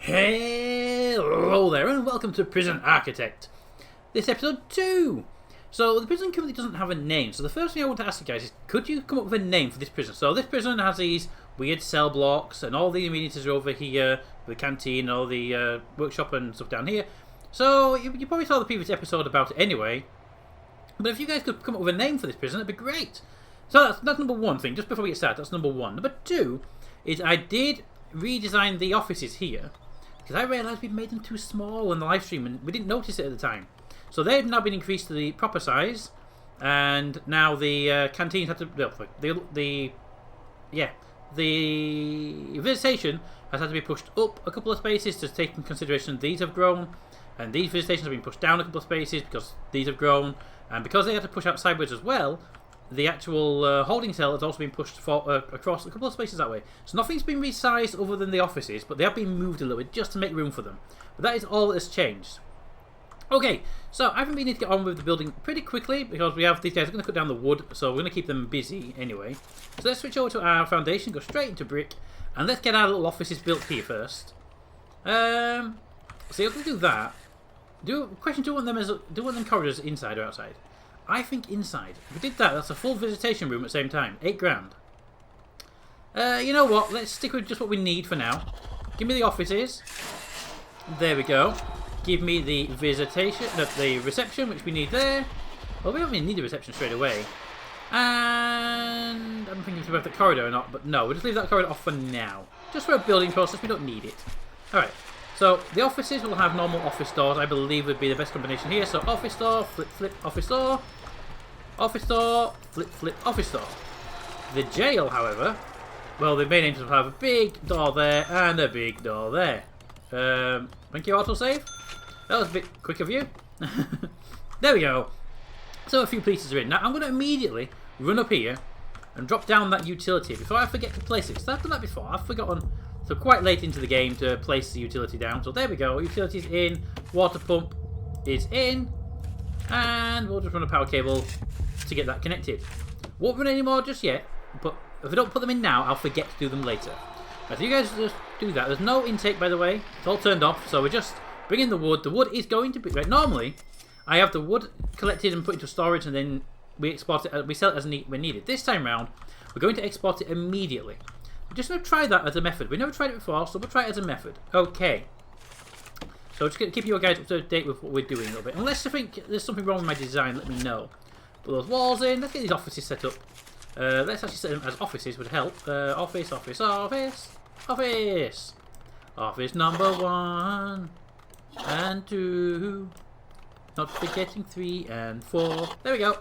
Hello there and welcome to Prison Architect. This episode 2. So the prison currently doesn't have a name, so the first thing I want to ask you guys is, could you come up with a name for this prison? So this prison has these weird cell blocks and all the amenities are over here, the canteen, all the workshop and stuff down here. So you probably saw the previous episode about it anyway, but if you guys could come up with a name for this prison, that'd be great. So that's number one thing, just before we get started, that's number one. Number two is I did redesign the offices here, because I realised we'd made them too small in the live stream and we didn't notice it at the time. So they've now been increased to the proper size, and now the canteens had to the visitation has had to be pushed up a couple of spaces to take into consideration these have grown, and these visitations have been pushed down a couple of spaces because these have grown, and because they had to push out sideways as well, the actual holding cell has also been pushed across a couple of spaces that way. So nothing's been resized other than the offices, but they have been moved a little bit just to make room for them. But that is all that has changed. Okay, so I think we need to get on with the building pretty quickly because we have these guys are going to cut down the wood, so we're going to keep them busy anyway. So let's switch over to our foundation, go straight into brick, and let's get our little offices built here first. So if we do that, do you want them corridors inside or outside? I think inside. If we did that, that's a full visitation room at the same time. 8 grand. You know what? Let's stick with just what we need for now. Give me the offices. There we go. Give me the the reception, which we need there. Well, we don't really need the reception straight away. And I'm thinking if we have the corridor or not, but no, we'll just leave that corridor off for now. Just for a building process, we don't need it. Alright. So the offices will have normal office doors, I believe would be the best combination here. So office door, flip, flip, office door. Office door, flip, flip, office door. The jail, however, well, the main entrance will have a big door there and a big door there. Thank you, autosave. That was a bit quick of you. There we go. So a few pieces are in. Now I'm going to immediately run up here and drop down that utility before I forget to place it. Because I've done that before. I've forgotten. So quite late into the game to place the utility down. So there we go. Utility's in. Water pump is in. And we'll just run a power cable to get that connected. Won't run any more just yet. But if I don't put them in now, I'll forget to do them later. If you guys just do that. There's no intake, by the way. It's all turned off. So we're just bringing the wood. The wood is going to be... Right, normally, I have the wood collected and put into storage. And then we export it. We sell it as when needed. This time round, we're going to export it immediately. We're just going to try that as a method. We never tried it before, so we'll try it as a method. Okay. So just going to keep you guys up to date with what we're doing a little bit. Unless you think there's something wrong with my design, let me know. Put those walls in. Let's get these offices set up. Let's actually set them as offices would help. Office, office, office. Office. Office number 1 and 2. Not forgetting 3 and 4. There we go.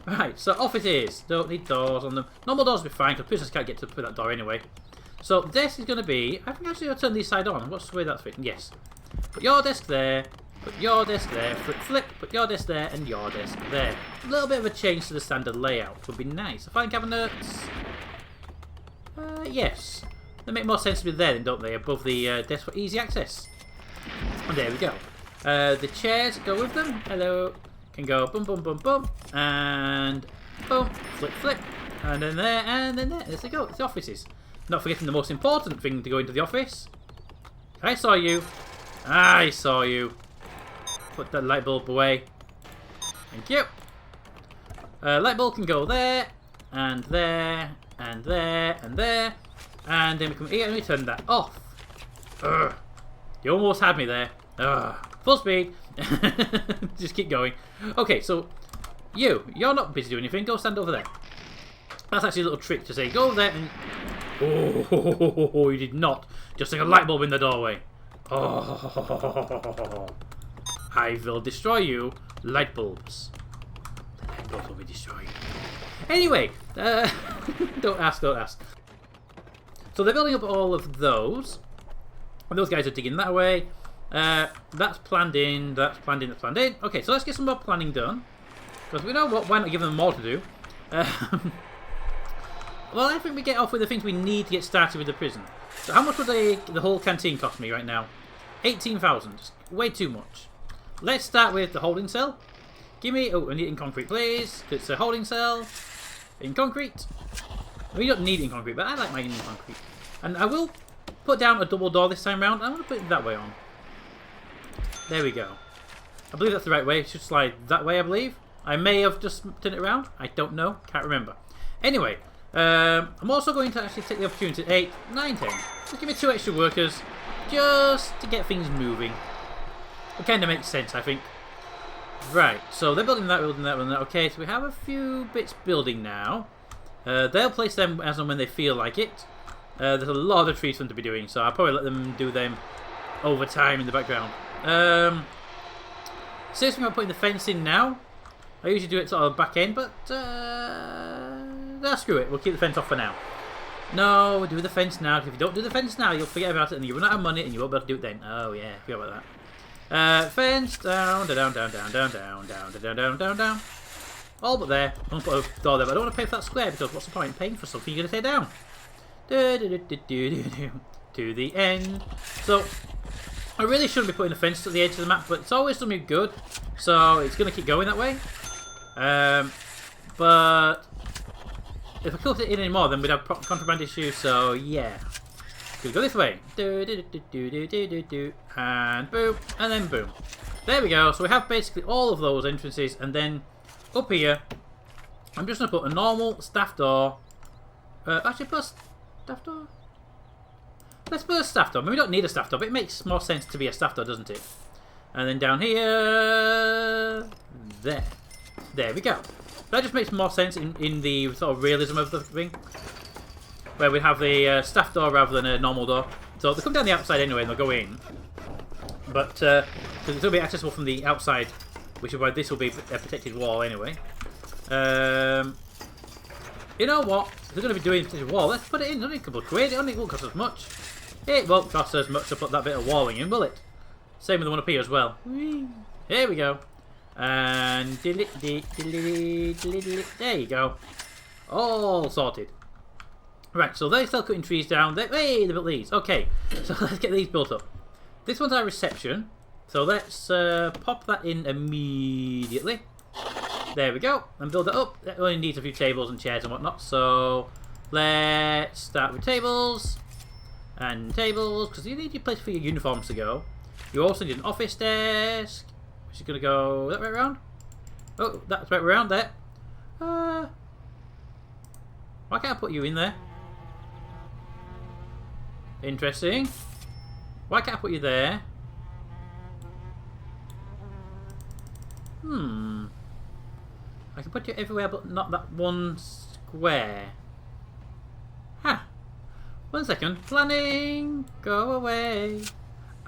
Right, so offices. Don't need doors on them. Normal doors will be fine because prisoners can't get to put that door anyway. So this is going to be... I think actually I'll turn these side on. What's the way that's fitting? Yes. Put your desk there. Put your desk there. Flip, flip. Put your desk there and your desk there. A little bit of a change to the standard layout would be nice. Fine cabinets. Yes. They make more sense to be there, then, don't they? Above the desk for easy access. And there we go. The chairs go with them. Hello. Can go boom, boom, boom, boom, and boom, flip, flip, and then there, and then there. There they go. It's the offices. Not forgetting the most important thing to go into the office. I saw you. I saw you. Put that light bulb away. Thank you. Light bulb can go there, and there, and there, and there, and then we come here and we turn that off. Ugh. You almost had me there. Ugh. Full speed. Just keep going. Okay, so you're not busy doing anything. Go stand over there. That's actually a little trick to say. Go there and... Oh, you did not. Just like a light bulb in the doorway. Oh, I will destroy you. Light bulbs. The light bulbs will be destroyed. Anyway, don't ask, don't ask. So they're building up all of those. And those guys are digging that way. That's planned in, that's planned in, that's planned in. Okay, so let's get some more planning done. Because we know what, why not give them more to do? Well, I think we get off with the things we need to get started with the prison. So how much would the whole canteen cost me right now? 18,000. Way too much. Let's start with the holding cell. Give me... Oh, I need it in concrete, please. It's a holding cell. In concrete. We don't need it in concrete, but I like mine in concrete. And I will put down a double door this time round. I'm going to put it that way on. There we go. I believe that's the right way. It should slide that way, I believe. I may have just turned it around. I don't know. Can't remember. Anyway, I'm also going to actually take the opportunity. 8, 9, 10. Just give me 2 extra workers just to get things moving. It kind of makes sense, I think. Right, so they're building that, building that, building that. Okay, so we have a few bits building now. They'll place them as and when they feel like it. There's a lot of trees for them to be doing, so I'll probably let them do them over time in the background. Seriously, I'm putting the fence in now. I usually do it sort of back end, but screw it. We'll keep the fence off for now. No, do the fence now. If you don't do the fence now, you'll forget about it, and you run out of money, and you won't be able to do it then. Oh yeah, forget about that. Fence down, down, down, down, down, down, down, down, down, down, down. All but there. I'm gonna put a door there, but I don't want to pay for that square because what's the point in paying for something you're gonna tear down? To the end. So I really shouldn't be putting a fence to the edge of the map, but it's always done me good, so it's gonna keep going that way. But if I cut it in anymore, then we'd have contraband issues. So yeah, gonna go this way. And boom, and then boom. There we go. So we have basically all of those entrances, and then up here, I'm just gonna put a normal staff door. Actually, put a staff door. Let's put a staff door. I mean, we don't need a staff door, but it makes more sense to be a staff door, doesn't it? And then down here, there we go. That just makes more sense in the sort of realism of the thing, where we have the staff door rather than a normal door. So they come down the outside anyway, and they'll go in. But because it'll be accessible from the outside, which is why this will be a protected wall anyway. You know what? If they're going to be doing a protected wall, let's put it in. It's only a couple of quid. It only won't cost us much. It won't cost us much to put that bit of walling in, will it? Same with the one up here as well. Here we go. And there you go. All sorted. Right, so they're still cutting trees down. Hey, they built these. Okay, so let's get these built up. This one's our reception. So let's pop that in immediately. There we go. And build it up. It only needs a few tables and chairs and whatnot. So let's start with tables. And tables, because you need your place for your uniforms to go. You also need an office desk, which is going to go that way around. Oh, that's right around there. Why can't I put you in there? Interesting. Why can't I put you there? I can put you everywhere but not that one square. Huh. 1 second. Planning. Go away.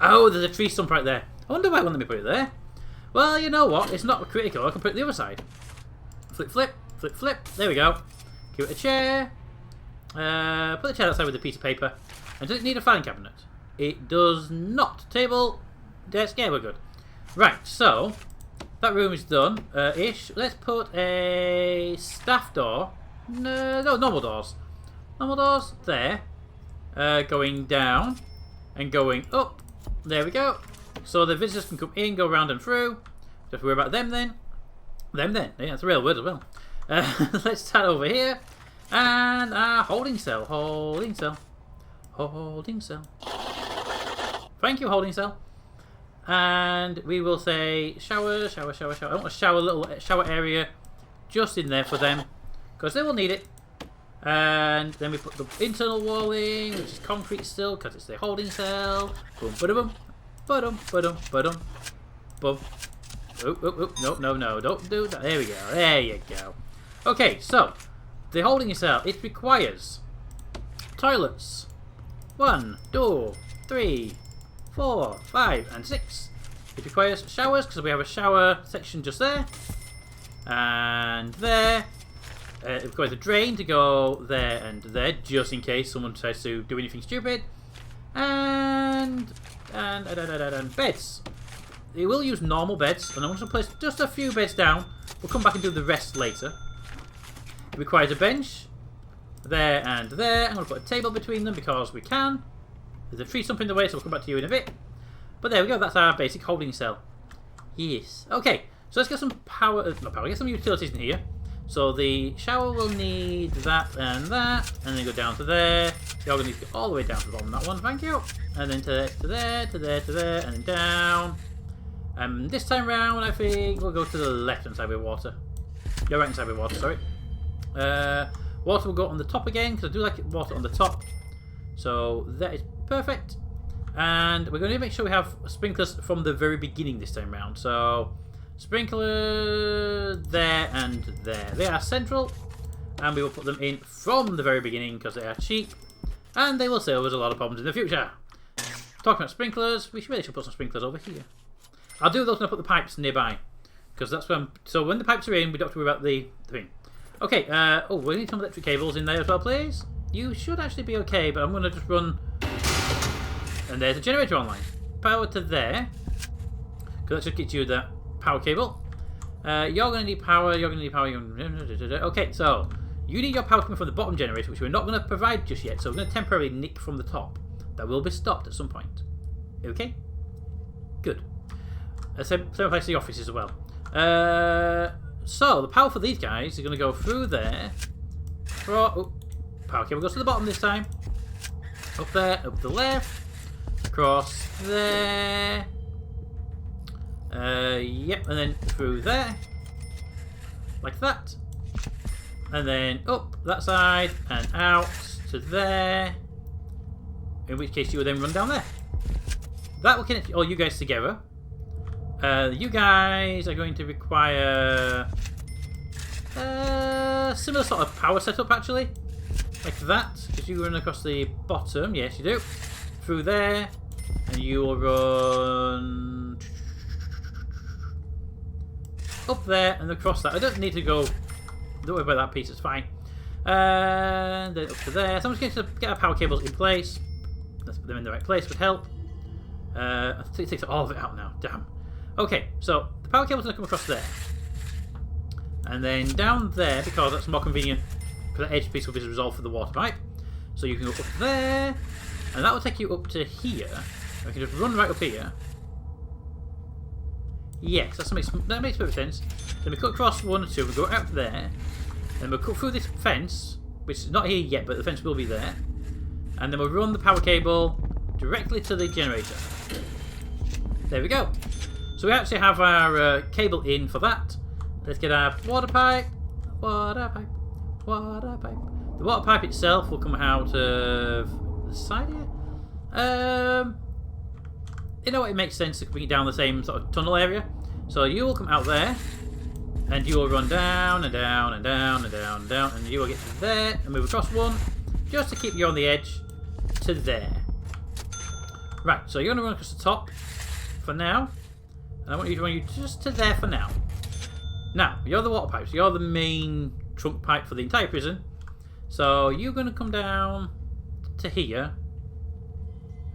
Oh, there's a tree stump right there. I wonder why I wouldn't let me put it there. Well, you know what? It's not critical. I can put it the other side. Flip, flip, flip, flip. There we go. Give it a chair. Put the chair outside with a piece of paper. And does it need a filing cabinet? It does not. Table, desk. Yeah, we're good. Right, so that room is done. Ish. Let's put a staff door. No, normal doors. Normal doors there. Going down and going up. There we go. So the visitors can come in, go round and through. Don't have to worry about them then. Them then. Yeah, that's a real word as well. Let's start over here. And holding cell. Holding cell. Holding cell. Thank you, holding cell. And we will say shower, shower, shower, shower. I want a shower, little shower area just in there for them, because they will need it. And then we put the internal walling, which is concrete still, because it's the holding cell. Boom, ba-dum, ba-dum, ba-dum, ba-dum, boom. Oop, oop, oop. No, no, no, don't do that. There we go. There you go. Okay, so the holding cell, it requires toilets. 1, 2, 3, 4, 5, and 6. It requires showers, because we have a shower section just there. And there. It requires a drain to go there and there, just in case someone tries to do anything stupid. And beds. It will use normal beds, and I'm going to place just a few beds down. We'll come back and do the rest later. It requires a bench. There and there. I'm going to put a table between them because we can. There's a tree stump in the way, so we'll come back to you in a bit. But there we go, that's our basic holding cell. Yes. Okay, so let's get some power, not power, get some utilities in here. So the shower will need that, and then go down to there. You're going to need to go all the way down to the bottom of that one, thank you. And then to there, to there, to there, to there, and then down. And this time round, I think we'll go to the left-hand side with water. Yeah, right-hand side with water, sorry. Water will go on the top again, because I do like water on the top. So that is perfect. And we're going to make sure we have sprinklers from the very beginning this time round. So sprinkler there and there. They are central, and we will put them in from the very beginning because they are cheap, and they will save us a lot of problems in the future. Talking about sprinklers, we really should put some sprinklers over here. I'll do those when I put the pipes nearby, because that's when. So when the pipes are in, we don't have to worry about the thing. Okay. Oh, we need some electric cables in there as well, please. You should actually be okay, but I'm going to just run. And there's a generator online. Power to there, because that just gets you that power cable. You're going to need power. You're going to need power. Okay, so you need your power coming from the bottom generator, which we're not going to provide just yet. So we're going to temporarily nick from the top. That will be stopped at some point. Okay. Good. Same applies to the offices as well. So the power for these guys is going to go through there. Oh, power cable goes to the bottom this time. Up there, up the left, across there. Yep, and then through there, like that, and then up that side and out to there. In which case you will then run down there. That will connect all you guys together. You guys are going to require similar sort of power setup actually, like that, because you run across the bottom. Yes, you do. Through there, and you will run up there and across that. I don't need to go. Don't worry about that piece. It's fine. And then up to there. So I'm just going to get our power cables in place. Let's put them in the right place. Would help. I think it takes all of it out now. Damn. Okay, so the power cable's going to come across there. And then down there, because that's more convenient, because that edge piece will be resolved for the water pipe. So you can go up there, and that will take you up to here. We can just run right up here. Yes, that makes perfect sense. Then we cut across 1 and 2, we go out there, and we'll cut through this fence, which is not here yet, but the fence will be there. And then we'll run the power cable directly to the generator. There we go. So we actually have our cable in for that. Let's get our water pipe. Water pipe. Water pipe. The water pipe itself will come out of the side here. You know what? It makes sense to bring it down the same sort of tunnel area. So you will come out there, and you will run down and down and down and down and down, and you will get to there and move across 1, just to keep you on the edge to there. Right. So you're going to run across the top for now. And I want you to run you just to there for now. Now, you're the water pipes. You're the main trunk pipe for the entire prison. So you're going to come down to here.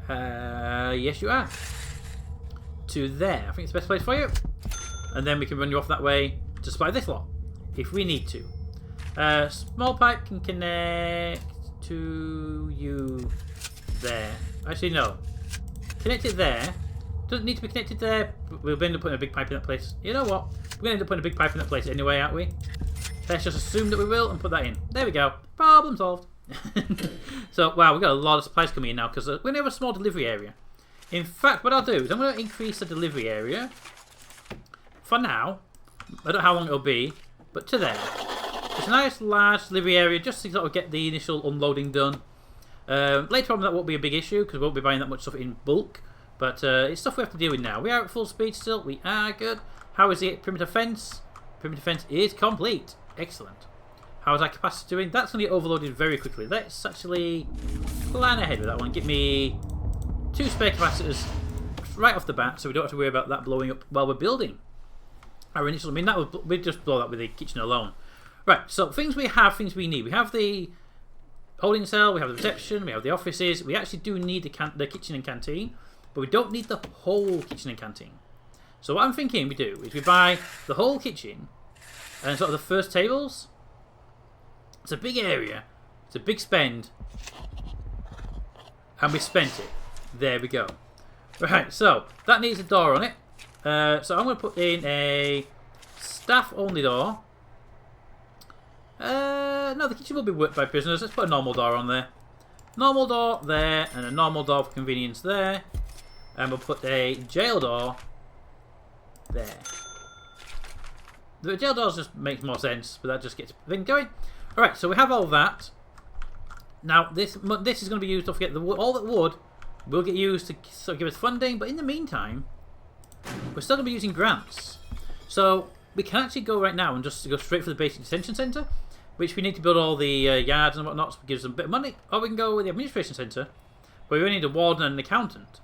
Yes, you are. To there. I think it's the best place for you. And then we can run you off that way to supply this lot, if we need to. Small pipe can connect to you there. Actually, no. Connect it there. Doesn't need to be connected there, but we'll end up putting a big pipe in that place. You know what? We're going to end up putting a big pipe in that place anyway, aren't we? Let's just assume that we will and put that in. There we go. Problem solved. So, wow, we've got a lot of supplies coming in now because we're going to have a small delivery area. In fact, what I'll do is I'm going to increase the delivery area. For now, I don't know how long it'll be, but to there. It's a nice large delivery area just to sort of get the initial unloading done. Later on that won't be a big issue because we won't be buying that much stuff in bulk. But it's stuff we have to deal with now. We are at full speed still. We are good. How is the perimeter fence? Perimeter fence is complete. Excellent. How is our capacity doing? That's going to get overloaded very quickly. Let's actually plan ahead with that one. Get me 2 spare capacitors right off the bat so we don't have to worry about that blowing up while we're building our initial. I mean, we'd just blow that with the kitchen alone. Right, so things we have, things we need. We have the holding cell, we have the reception, we have the offices. We actually do need the kitchen and canteen. But we don't need the whole kitchen and canteen. So what I'm thinking we do is we buy the whole kitchen and sort of the first tables. It's a big area. It's a big spend. And we spent it. There we go. Right, so that needs a door on it. So I'm going to put in a staff-only door. No, the kitchen will be worked by prisoners. Let's put a normal door on there. Normal door there, and a normal door for convenience there. And we'll put a jail door there. The jail doors just makes more sense, but that just gets the thing going. Alright, so we have all that. Now, this is going to be used, don't forget, all that wood will get used to sort of give us funding, but in the meantime, we're still going to be using grants. So, we can actually go right now and just go straight for the basic detention center, which we need to build all the yards and whatnot, so it gives them a bit of money. Or we can go with the administration center, where we only need a warden and an accountant.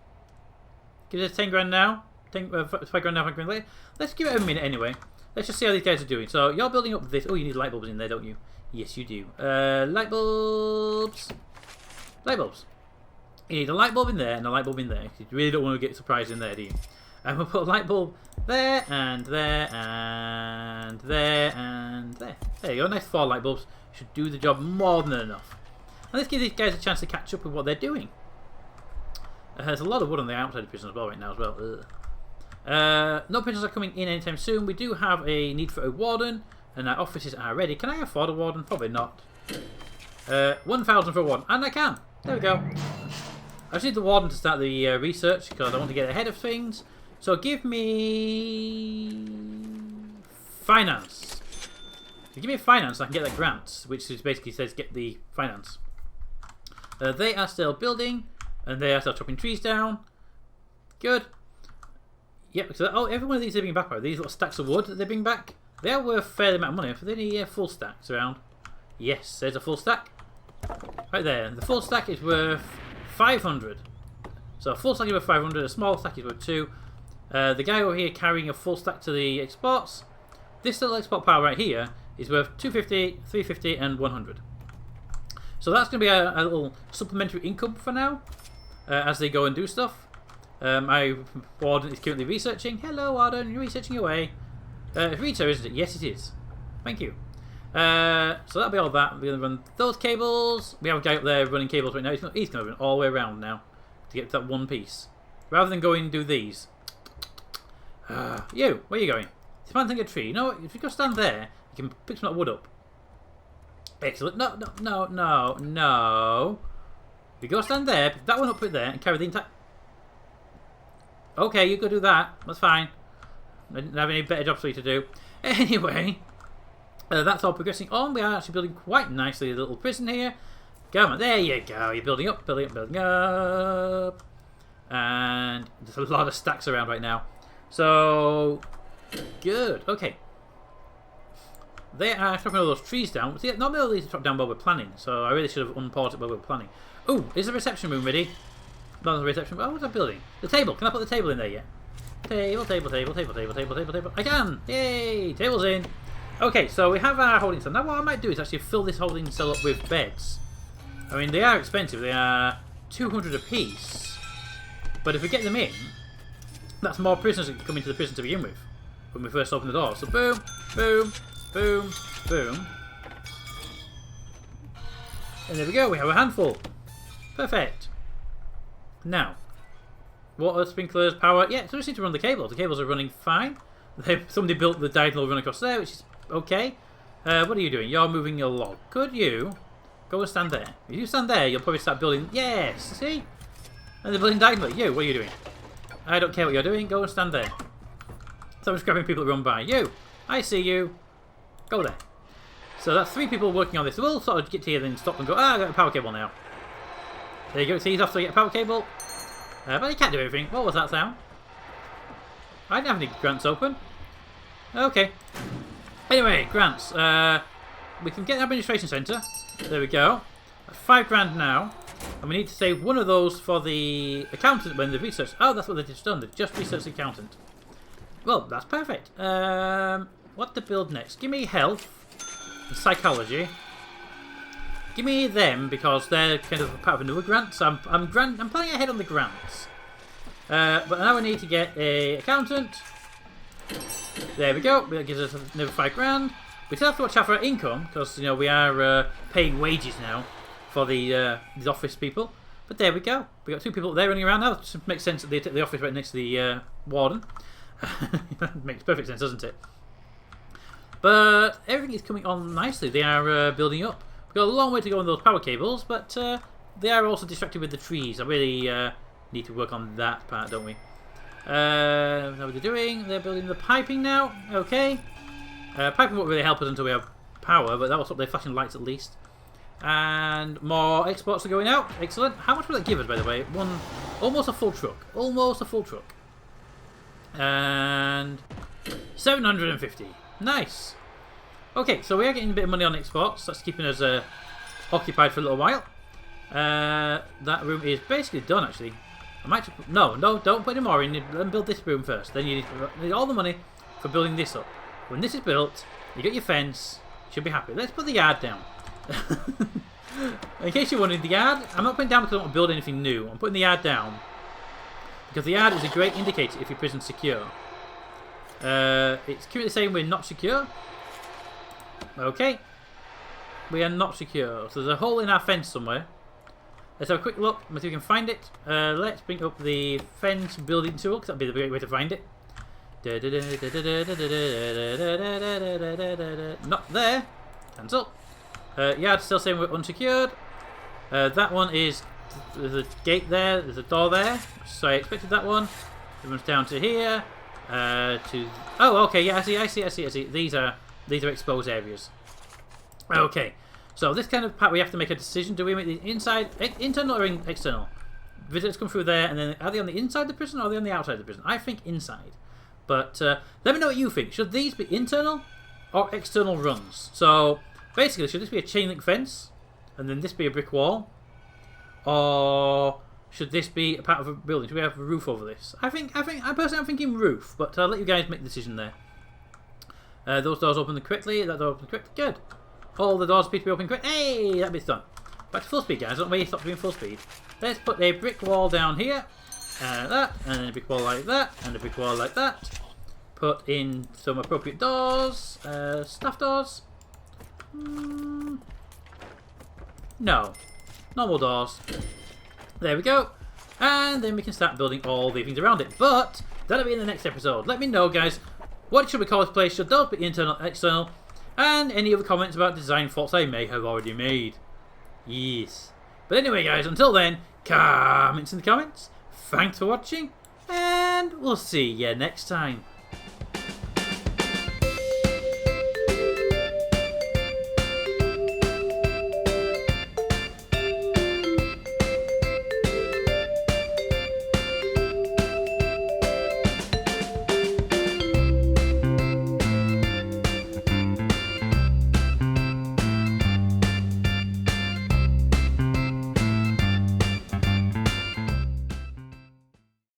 Give us 10 grand now, 5 grand now, 5 grand later. Let's give it a minute anyway. Let's just see how these guys are doing. So, you're building up this. Oh, you need light bulbs in there, don't you? Yes, you do. Light bulbs. Light bulbs. You need a light bulb in there and a light bulb in there. You really don't want to get surprised in there, do you? And we'll put a light bulb there and there and there and there. There you go. Nice 4 light bulbs. Should do the job more than enough. And let's give these guys a chance to catch up with what they're doing. There's a lot of wood on the outside of the prison as well right now as well. Ugh. No prisoners are coming in anytime soon. We do have a need for a warden, and our offices are ready. Can I afford a warden? Probably not. 1,000 for a warden, and I can. There we go. I just need the warden to start the research because I want to get ahead of things. So give me finance. If you give me finance, I can get that grant, which is basically says get the finance. They are still building, and they are still chopping trees down. Good. Yep, so every one of these they bring back, right? These little stacks of wood that they bring back, they are worth a fair amount of money. Are there any full stacks around? Yes, there's a full stack. Right there. The full stack is worth 500. So a full stack is worth 500, a small stack is worth 2. The guy over here carrying a full stack to the exports. This little export pile right here is worth 250, 350, and 100. So that's going to be a little supplementary income for now, as they go and do stuff. My warden is currently researching. Hello, warden, you're researching away. Rita, isn't it? Yes, it is. Thank you. So that'll be all that. We're going to run those cables. We have a guy up there running cables right now. He's going to run all the way around now to get to that one piece. Rather than going and do these. You, where are you going? He's planting a tree. You know what? If you go stand there, you can pick some of that wood up. Excellent. No. If you go stand there, pick that one up, put it there, and carry the entire... Okay, you go do that. That's fine. I didn't have any better jobs for you to do. Anyway, that's all progressing on. We are actually building quite nicely a little prison here. Come on, there you go. You're building up, building up, building up. And there's a lot of stacks around right now. So, good. Okay. They are chopping all those trees down. See, not all these are chopped down while we're planning, so I really should have unpaused it while we were planning. Oh, is the reception room ready? Not the reception room. Oh, what's that building? The table. Can I put the table in there yet? Table. I can! Yay! Table's in. Okay, so we have our holding cell. Now what I might do is actually fill this holding cell up with beds. I mean, they are expensive. They are 200 a piece. But if we get them in, that's more prisoners that can come into the prison to begin with when we first open the door. So boom, boom, boom, boom. And there we go. We have a handful. Perfect. Now, water, sprinklers, power. Yeah, so we just need to run the cables. The cables are running fine. Somebody built the diagonal run across there, which is okay. What are you doing? You're moving your log. Could you go and stand there? If you stand there, you'll probably start building. Yes, see? And they're building diagonally. You, what are you doing? I don't care what you're doing. Go and stand there. So I'm just grabbing people that run by. You, I see you. Go there. So that's 3 people working on this. We'll sort of get to here and stop and go, I got a power cable now. There you go. See, he's off to get a power cable. But he can't do everything. What was that sound? I didn't have any grants open. Okay. Anyway, grants. We can get an administration centre. There we go. That's 5 grand now. And we need to save one of those for the accountant when the research... Oh, that's what they've just done. They've just researched the accountant. Well, that's perfect. What to build next? Give me health. Psychology. Give me them because they're kind of part of another grant. So I'm planning ahead on the grants. But now we need to get a accountant. There we go. That gives us another 5 grand. We still have to watch out for our income because we are paying wages now for these office people. But there we go. We got 2 people there running around now. It makes sense that they take the office right next to the warden. Makes perfect sense, doesn't it? But everything is coming on nicely. They are building up. We've got a long way to go on those power cables, but they are also distracted with the trees. I really need to work on that part, don't we? How are they doing? They're building the piping now. Okay. Piping won't really help us until we have power, but that will stop their flashing lights at least. And more exports are going out. Excellent. How much will that give us, by the way? Almost a full truck. Almost a full truck. And 750. Nice. Okay, so we are getting a bit of money on exports. That's keeping us occupied for a little while. That room is basically done, actually. I might just, no, don't put any more in. Let them build this room first. Then you need all the money for building this up. When this is built, you get your fence. You should be happy. Let's put the yard down. In case you're wondering, the yard, I'm not putting down because I don't want to build anything new. I'm putting the yard down because the yard is a great indicator if your prison's secure. It's currently saying we're not secure. Okay. We are not secure. So there's a hole in our fence somewhere. Let's have a quick look. Let's see if we can find it. Let's bring up the fence building tool because that'd be the great way to find it. Not there. Cancel. Yard still saying we're unsecured. That one is, there's a gate there, there's a door there, so I expected that one. It runs down to here. Oh, okay, yeah, I see. These are exposed areas. Okay, so this kind of part we have to make a decision. Do we make the inside, internal or external? Visitors come through there, and then are they on the inside of the prison or are they on the outside of the prison? I think inside. But let me know what you think. Should these be internal or external runs? So basically, should this be a chain link fence and then this be a brick wall? Or should this be a part of a building? Should we have a roof over this? I personally I'm thinking roof, but I'll let you guys make the decision there. Those doors open correctly, that door opens correctly, good. All the doors appear to be open correctly. Hey, that bit's done. Back to full speed, guys. Don't wait, stop doing full speed. Let's put a brick wall down here. That, and then a brick wall like that, and a brick wall like that. Put in some appropriate doors. Staff doors. No. Normal doors. There we go. And then we can start building all the things around it. But that'll be in the next episode. Let me know, guys. What should we call this place? Should those be internal, external? And any other comments about design faults I may have already made. Yes. But anyway, guys, until then, comments in the comments. Thanks for watching. And we'll see you next time.